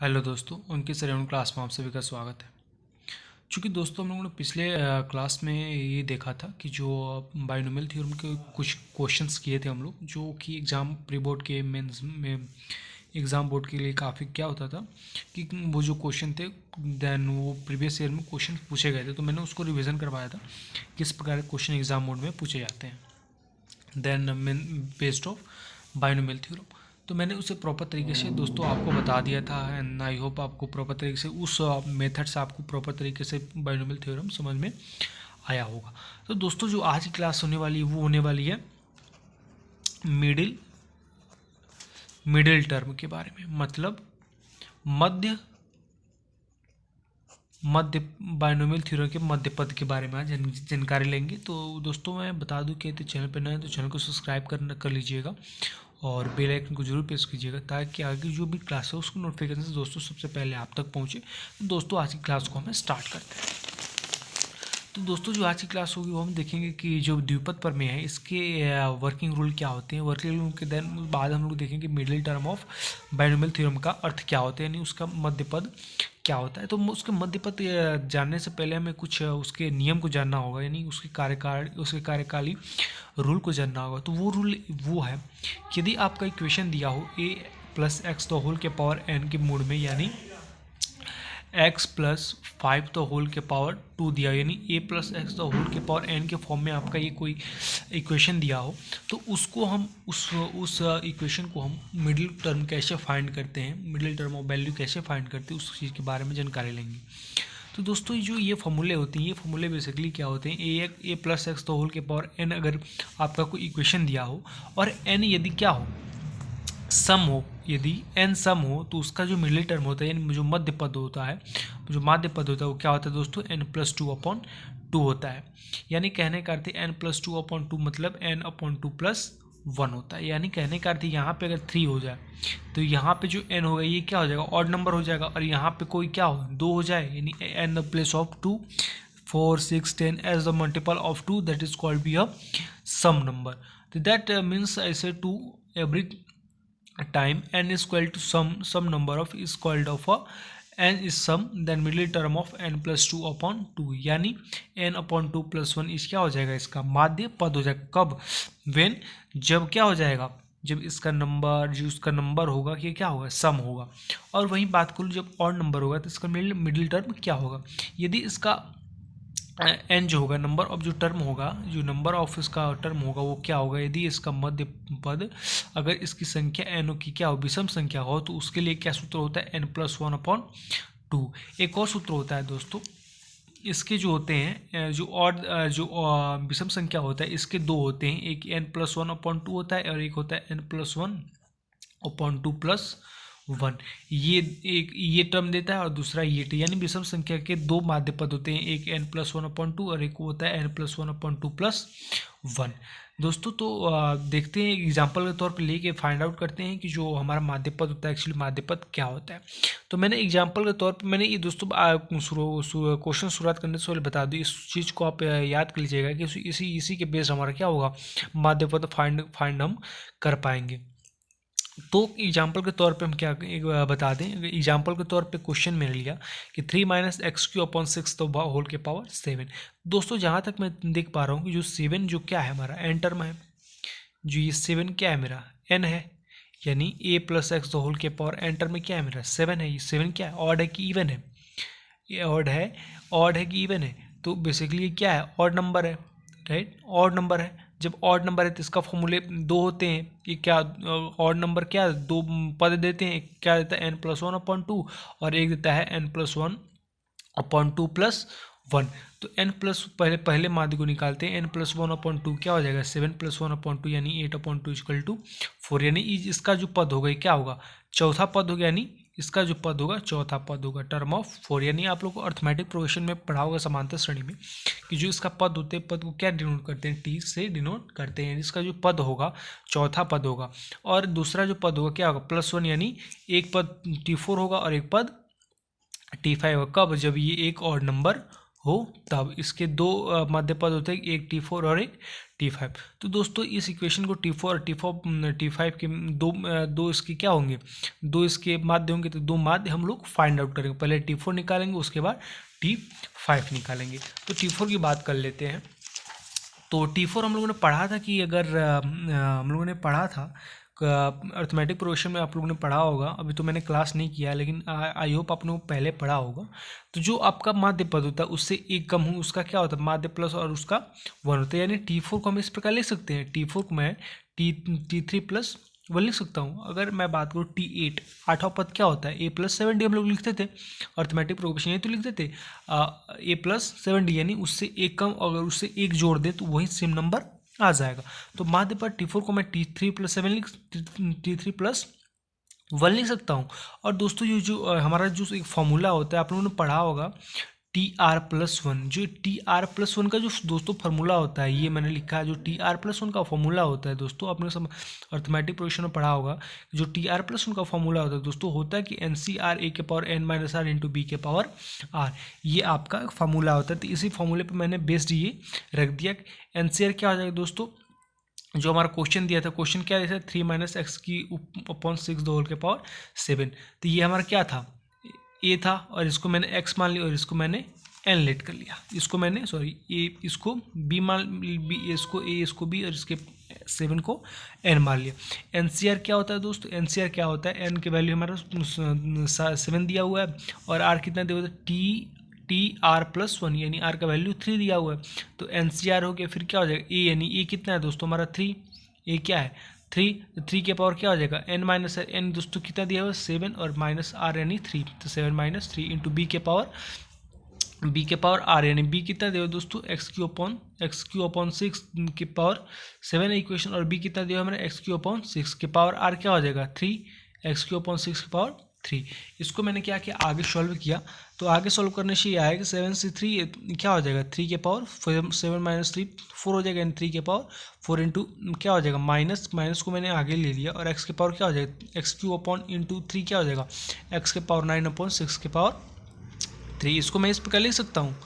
Hello दोस्तों, उनके सरेउंड class में आप सभी का स्वागत है। चूँकि दोस्तों हम लोगों ने पिछले क्लास में ये देखा था कि जो बाइनोमियल थ्योरम के कुछ क्वेश्चंस किए थे हम लोग, जो कि एग्ज़ाम प्री बोर्ड के मेंस में एग्ज़ाम बोर्ड के लिए काफ़ी क्या होता था कि वो जो क्वेश्चन थे देन वो प्रीवियस ईयर में क्वेश्चन पूछे गए थे, तो मैंने उसको रिविज़न करवाया था किस प्रकार के क्वेश्चन एग्ज़ाम मोड में पूछे जाते हैं then based of binomial theorem. तो मैंने उसे प्रॉपर तरीके से दोस्तों आपको बता दिया था एंड आई होप आपको प्रॉपर तरीके से उस मेथड से आपको प्रॉपर तरीके से बाइनोमियल थ्योरम समझ में आया होगा। तो दोस्तों जो आज की क्लास होने वाली है वो होने वाली है मिडिल मिडिल टर्म के बारे में, मतलब मध्य मध्य बाइनोमियल थ्योरम के मध्य पद के बारे में आज जानकारी लेंगे। तो दोस्तों मैं बता दूं कि यदि चैनल पर नए हैं तो चैनल को सब्सक्राइब कर लीजिएगा और बेल आइकन को जरूर प्रेस कीजिएगा ताकि आगे जो भी क्लास है उसको नोटिफिकेशन दोस्तों सबसे पहले आप तक पहुंचे। तो दोस्तों आज की क्लास को हमें स्टार्ट करते हैं। तो दोस्तों जो आज की क्लास होगी वो हम देखेंगे कि जो द्विपद प्रमेय है इसके वर्किंग रूल क्या होते हैं। वर्किंग रूल के देन बाद हम लोग देखेंगे middle term of binomial theorem का अर्थ क्या होता है, यानी उसका मध्य पद क्या होता है। तो उसके मध्य पद जानने से पहले हमें कुछ उसके नियम को जानना होगा, यानी उसके कार्यकाली रूल को जानना होगा। तो वो रूल वो है कि यदि आपका इक्वेशन दिया हो a plus x the whole के पावर n के मूड में, यानी x प्लस 5 द होल के पावर 2 दिया, यानी a plus x the whole के पावर n के फॉर्म में आपका ये कोई इक्वेशन दिया हो, तो उसको हम उस इक्वेशन को हम मिडिल टर्म कैसे फाइंड करते हैं, मिडिल टर्म ऑफ वैल्यू कैसे फाइंड करते हैं, उस चीज़ के बारे में जानकारी लेंगे। तो दोस्तों जो ये फॉर्मूले होते हैं, ये फॉर्मूले बेसिकली क्या होते हैं, ए प्लस एक्स द होल के पावर n अगर आपका कोई इक्वेशन दिया हो और n यदि क्या हो सम हो, यदि n सम हो तो उसका जो मिडिल टर्म होता है यानी जो मध्य पद होता है, जो माध्य पद होता है वो क्या होता है दोस्तों, n प्लस 2/2 होता है। यानी कहने का अर्थ n प्लस 2/2 मतलब n/2 प्लस 1 होता है। यानी कहने का अर्थ यहाँ पे अगर 3 हो जाए तो यहाँ पे जो n होगा ये क्या हो जाएगा, ऑड नंबर हो जाएगा, और यहाँ पे कोई क्या हो 2 हो जाए, यानी n the place of 2 4 6 10 as the multiple of 2 that is called be a sum number. तो दैट मीन्स ऐसे 2 every time n is equal to some number of is called of a n is sum then middle term of n plus 2/2, यानी n/2 plus 1 इस क्या हो जाएगा, इसका माध्य पद हो जाएगा। कब, when, जब क्या हो जाएगा, जब इसका नंबर जो उसका नंबर होगा ये क्या होगा, सम होगा। और वहीं बात करूँ जब ऑड नंबर होगा तो इसका मिडिल टर्म क्या होगा, यदि इसका एन जो होगा नंबर ऑफ जो टर्म होगा, जो नंबर ऑफ इसका टर्म होगा वो क्या होगा, यदि इसका मध्य पद अगर इसकी संख्या एन की क्या हो, विषम संख्या हो, तो उसके लिए क्या सूत्र होता है, n+1/2। एक और सूत्र होता है दोस्तों, इसके जो होते हैं जो विषम संख्या होता है इसके दो होते हैं, एक n+1/2 होता है और एक होता है n+1/2 प्लस 1। ये एक ये टर्म देता है और दूसरा ये टर्म, यानी विषम संख्या के दो माध्य पद होते हैं, एक n+1/2 और एक होता है n+1/2 प्लस 1। दोस्तों तो देखते हैं एग्जाम्पल के तौर पर लेके फाइंड आउट करते हैं कि जो हमारा माध्य पद होता है एक्चुअली माध्य पद क्या होता है। तो मैंने एग्जाम्पल के तौर पर मैंने ये दोस्तों क्वेश्चन शुरुआत करने से पहले बता दूँ, इस चीज़ को आप याद कर लीजिएगा कि इसी के बेस हमारा क्या होगा, माध्य पद फाइंड हम कर पाएंगे। तो एग्जाम्पल के तौर पे हम क्या बता दें, एग्जाम्पल के तौर पे क्वेश्चन मैंने लिया कि 3 - x³ 6 होल के पावर 7। दोस्तों जहाँ तक मैं देख पा रहा हूँ कि जो 7 जो क्या है हमारा एन टर्म है, जो ये 7 क्या है मेरा एन है, यानी a प्लस एक्स होल के पावर एन टर्म में क्या है मेरा 7 है। ये 7 क्या है, ऑड है कि इवन है, ये ऑड है कि इवन है, तो बेसिकली ये क्या है, ऑड नंबर है, राइट, ऑड नंबर है। जब ऑड नंबर है तो इसका फॉर्मूले दो होते हैं, ये क्या ऑड नंबर क्या दो पद देते हैं, क्या देता है n+1/2 और एक देता है n+1/2 प्लस 1। तो n प्लस पहले माध्य को निकालते हैं, n+1/2 क्या हो जाएगा 7 + 1/2 यानी 8/2 = 4, यानी इसका जो पद होगा ये क्या होगा, चौथा पद होगा, यानी इसका जो पद होगा चौथा पद होगा, टर्म ऑफ 4। यानी आप लोग को अर्थमेटिक प्रोग्रेशन में पढ़ा होगा समांतर श्रेणी में कि जो इसका पद होते हैं, पद को क्या डिनोट करते हैं, टी से डिनोट करते हैं। इसका जो पद होगा चौथा पद होगा और दूसरा जो पद होगा क्या होगा +1, यानी एक पद T4 होगा और एक पद T5 होगा। कब, जब ये एक ऑड नंबर हो तब इसके दो मध्य पद होते हैं, एक T4 और एक T5। तो दोस्तों इस इक्वेशन को T4 और T5 के दो इसके क्या होंगे, दो इसके माध्य होंगे, तो दो माध्य हम लोग फाइंड आउट करेंगे। पहले T4 निकालेंगे, उसके बाद T5 निकालेंगे। तो T4 की बात कर लेते हैं। तो T4 हम लोगों ने पढ़ा था कि अगर हम लोगों ने पढ़ा था अर्थमेटिक प्रोग्रेशन में, आप लोगों ने पढ़ा होगा, अभी तो मैंने क्लास नहीं किया, लेकिन आई होप आप लोगों को पहले पढ़ा होगा। तो जो आपका माध्य पद होता है उससे एक कम हो, उसका क्या होता है, माध्य प्लस और उसका 1 होता है। यानी T4 को हम इस प्रकार लिख सकते हैं, T4 को मैं T3 प्लस 1 लिख सकता हूँ। अगर मैं बात करूँ T8, आठवां पद क्या होता है, A+7D हम लोग लिखते थे अर्थमेटिक प्रोग्रेशन, ये तो लिखते थे A+7D, यानी उससे एक कम, अगर उससे एक जोड़ दे तो वही सेम नंबर आ जाएगा। तो माध्य पर T4 को मैं T3+1 लिख सकता हूँ। और दोस्तों ये जो हमारा जो एक फॉर्मूला होता है, आप लोगों ने पढ़ा होगा TR+1, जो TR+1 का जो दोस्तों फार्मूला होता है, ये मैंने लिखा है, जो TR+1 का फॉर्मूला होता है दोस्तों, आपने सब अर्थमेटिक प्रोग्रेशन में पढ़ा होगा। जो TR+1 का फॉर्मूला होता है दोस्तों, होता है कि NCR A⁻n - R into B⁻R, ये आपका फार्मूला होता है। तो इसी फार्मूले पर मैंने बेस्ड ये रख दिया। NCR क्या हो जाएगा दोस्तों, जो हमारा क्वेश्चन दिया था, क्वेश्चन क्या दिया था, 3 - x⁻⁶ तो ये हमारा क्या था, ए था, और इसको मैंने x मान लिया और इसको मैंने n लेट कर लिया। इसको मैंने ए इसको b मान बी, इसको a इसको b, और इसके 7 को n मान लिया। NCR क्या होता है दोस्तों, NCR क्या होता है, n की वैल्यू हमारा 7 दिया हुआ है, और r कितना दिया हुआ है, TR+1, यानी r का वैल्यू 3 दिया हुआ है। तो NCR हो गया, फिर क्या हो जाएगा, a, यानी a कितना है दोस्तों हमारा 3, a क्या है 3 के पावर क्या हो जाएगा n दोस्तों कितना दिया हुआ है 7, और -r यानी 3, तो 7 - 3 इंटू b के पावर r, यानी b कितना दिया हुआ दोस्तों x3/6 के पावर 7 है इक्वेशन, और b कितना दिया हुआ हमारा x3/6 के पावर r क्या हो जाएगा 3, x3/6 के पावर 3। इसको मैंने क्या किया, आगे सॉल्व किया। तो आगे सॉल्व करने से ये आएगा 7 से 3 क्या हो जाएगा, 3 के पावर 7 - 3 4 हो जाएगा, यानी 3 के पावर 4 इंटू क्या हो जाएगा, माइनस को मैंने आगे ले लिया, और x के पावर क्या हो जाएगा, x3/3 क्या हो जाएगा, x के पावर 9/6 के पावर 3। इसको मैं इस प्रकार लिख सकता हूँ,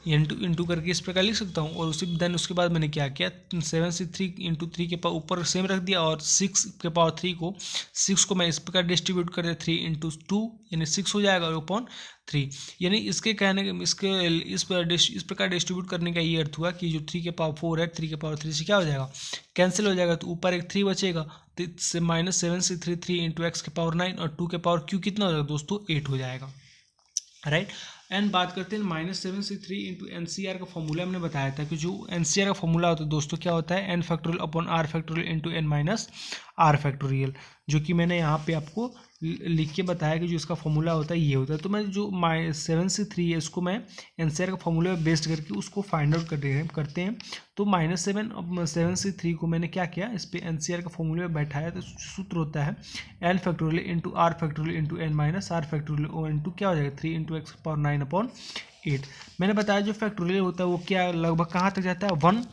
इंटू करके इस प्रकार लिख सकता हूँ। और उसके बाद मैंने क्या किया, 7 से 3 इंटू 3 के पावर ऊपर सेम रख दिया, और 6 के पावर 3 को 6 को मैं इस प्रकार डिस्ट्रीब्यूट कर दिया, 3 इंटू 2 यानी 6 हो जाएगा, और अपॉन 3। यानी इसके कहने के इस प्रकार डिस्ट्रीब्यूट करने का ये अर्थ हुआ कि जो 3 के पावर 4 है, 3 के पावर 3 से क्या हो जाएगा, कैंसिल हो जाएगा, तो ऊपर एक 3 बचेगा, तो -7 से 3 इंटू x के पावर 9, और 2 के पावर q कितना हो जाएगा दोस्तों 8 हो जाएगा, राइट। एंड बात करते हैं -7 से 3 इंटू NCR का फॉर्मूला हमने बताया था कि जो NCR का फॉर्मूला होता है दोस्तों क्या होता है, n⁻r⁻ इंटू n-r⁻, जो कि मैंने यहाँ पे आपको लिख के बताया कि जो इसका फॉर्मूला होता है ये होता है। तो मैं जो 7 से 3 है इसको मैं NCR का फॉर्मूला में बेस्ड करके उसको फाइंड आउट करते हैं। तो -7 से 3 को मैंने क्या किया, इस पर NCR का फॉर्मूला में बैठाया। तो सूत्र होता है n⁻r⁻ इंटू n-r⁻, इंटू क्या हो जाएगा 3 इंटू x पावर 9/8। मैंने बताया जो फैक्टोरियल होता है वो क्या लगभग कहाँ तक जाता है, 1,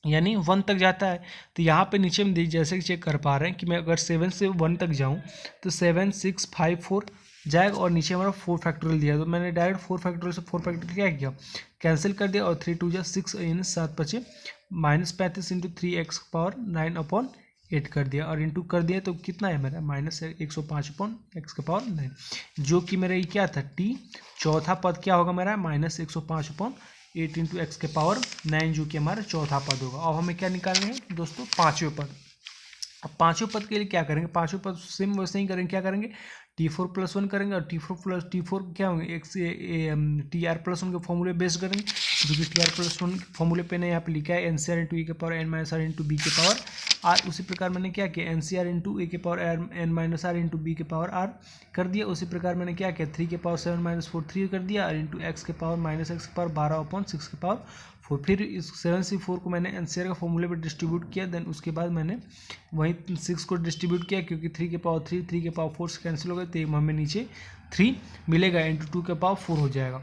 यानी 1 तक जाता है। तो यहाँ पे नीचे में जैसे कि चेक कर पा रहे हैं कि मैं अगर 7 से 1 तक जाऊँ तो 7 6 5 4 जाएगा, और नीचे हमारा 4 फैक्टोरियल दिया, तो मैंने डायरेक्ट 4 फैक्टोरियल से 4 फैक्टोरियल क्या किया, कैंसिल कर दिया, और 3 2 जा 6 यानी 7 5 -35 इंटू 3x पावर 9/8 कर दिया, और इंटू कर दिया तो कितना है मेरा -105/x के पावर 9, जो कि मेरा ये क्या था t, चौथा पद क्या होगा मेरा -105/8 इंटू एक्स के पावर 9, जो कि हमारा चौथा पद होगा। अब हमें क्या निकालना है दोस्तों, पाँचवें पद। अब पाँचवें पद के लिए क्या करेंगे, पाँचवें पद सेम वैसे ही करेंगे, क्या करेंगे T4+1 करेंगे, और T4 क्या होंगे TR+1 के फॉर्मूले बेस्ड करेंगे, जो कि TR+1 फॉर्मूले पे ने यहाँ पे लिखा है NCR इंटू ए के पावर n-r इंटू बी के पावर r। उसी प्रकार मैंने क्या किया, NCR इंटू ए के पावर n-r इंटू बी के पावर r कर दिया। उसी प्रकार मैंने क्या किया, 3 के पावर 7 - 4 3 कर दिया, और इंटू x के पावर -x के पावर 12/6 के पावर 4। फिर इस 7 से 4 को मैंने NCR का फॉर्मूले पर डिस्ट्रीब्यूट किया, देन उसके बाद मैंने वहीं 6 को डिस्ट्रीब्यूट किया, क्योंकि 3 के पावर 3 के पावर 4 से कैंसिल हो गए, तो हमें नीचे 3 मिलेगा, इंटू 2 के पावर 4 हो जाएगा।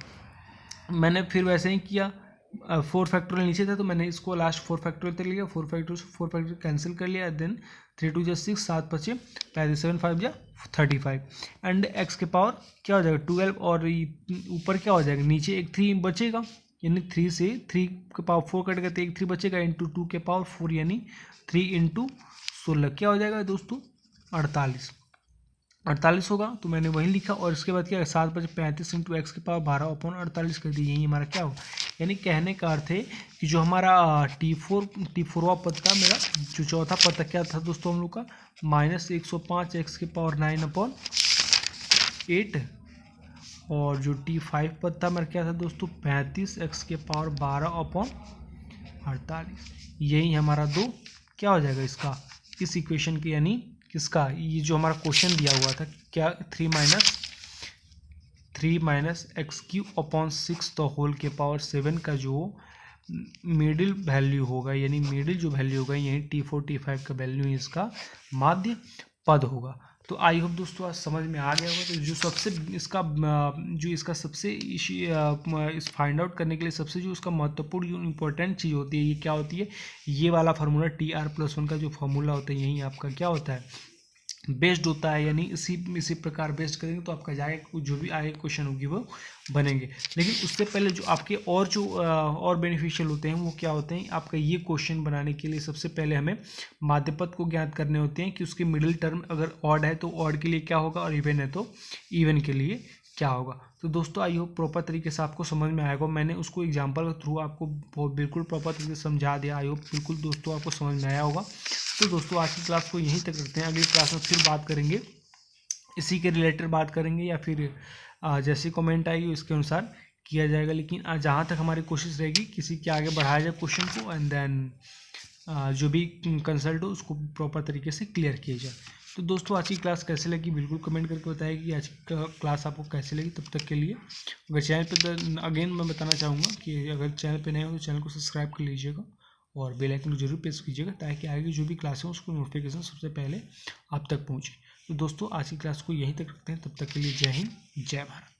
मैंने फिर वैसे ही किया, 4 फैक्टोरियल नीचे था तो मैंने इसको लास्ट 4 फैक्टोरियल तक लिया, 4 फैक्टोरियल से 4 फैक्टोरियल कैंसिल कर लिया, देन 3 2 6 7 5 35 7 5 35 एंड एक्स के पावर क्या हो जाएगा 12 और ऊपर क्या हो जाएगा नीचे एक 3 बचेगा, यानी 3 से 3 के पावर 4 कट गया तो एक 3 बचेगा इंटू 2 के पावर 4 यानी 3 इंटू 16 क्या हो जाएगा दोस्तों 48 होगा। तो मैंने वही लिखा और इसके बाद क्या 7 5 35 इंटू एक्स के पावर 12/48 कर दी, यही हमारा क्या होगा। यानी कहने का अर्थ है कि जो हमारा T4वां पद था मेरा, जो चौथा पद था क्या था दोस्तों हम लोग का -105 एक्स के पावर 9/8 और जो T5 पद था मेरा क्या था दोस्तों 35 एक्स के पावर 12/48। यही हमारा दो क्या हो जाएगा इसका इस इक्वेशन के, यानी किसका ये जो हमारा क्वेश्चन दिया हुआ था क्या 3 minus x q upon 6 the whole के पावर 7 का जो मिडिल वैल्यू होगा, यानी मिडिल जो वैल्यू होगा यही T4 T5 का वैल्यू इसका माध्य पद होगा। तो आई होप दोस्तों आज समझ में आ गया होगा। तो जो सबसे इसका जो इसका सबसे इस फाइंड आउट करने के लिए सबसे जो उसका महत्वपूर्ण जो इम्पोर्टेंट चीज़ होती है ये क्या होती है, ये वाला फार्मूला TR+1 का जो फार्मूला होता है यही आपका क्या होता है बेस्ड होता है, यानी इसी प्रकार बेस्ड करेंगे तो आपका जाएगा जो भी आगे क्वेश्चन होगी वो बनेंगे। लेकिन उससे पहले जो आपके और जो और बेनिफिशियल होते हैं वो क्या होते हैं, आपका ये क्वेश्चन बनाने के लिए सबसे पहले हमें माध्यपद को ज्ञात करने होते हैं कि उसके मिडिल टर्म अगर ऑड है तो ऑड के लिए क्या होगा और इवन है तो इवन के लिए क्या होगा। तो दोस्तों आई होप प्रॉपर तरीके से आपको समझ में आएगा, मैंने उसको एग्जांपल के थ्रू आपको बिल्कुल प्रॉपर तरीके से समझा दिया। आई होप बिल्कुल दोस्तों आपको समझ में आया होगा। तो दोस्तों आज की क्लास को यहीं तक रखते हैं, अगली क्लास में फिर बात करेंगे इसी के रिलेटेड बात करेंगे या फिर जैसी कमेंट आएगी उसके अनुसार किया जाएगा। लेकिन जहाँ तक हमारी कोशिश रहेगी किसी के आगे बढ़ाया जाए क्वेश्चन को एंड देन जो भी कंसल्ट हो उसको प्रॉपर तरीके से क्लियर किया जाए। तो दोस्तों आज की क्लास कैसे लगी बिल्कुल कमेंट करके बताइए कि आज की क्लास आपको कैसे लगी। तब तक के लिए अगर चैनल पे अगेन मैं बताना चाहूँगा कि अगर चैनल पे नए हो तो चैनल को सब्सक्राइब कर लीजिएगा और बेल आइकन को जरूर प्रेस कीजिएगा ताकि आगे जो भी क्लास है उसको नोटिफिकेशन सबसे पहले आप तक पहुँचे। तो दोस्तों आज की क्लास को यहीं तक रखते हैं, तब तक के लिए जय हिंद जय भारत।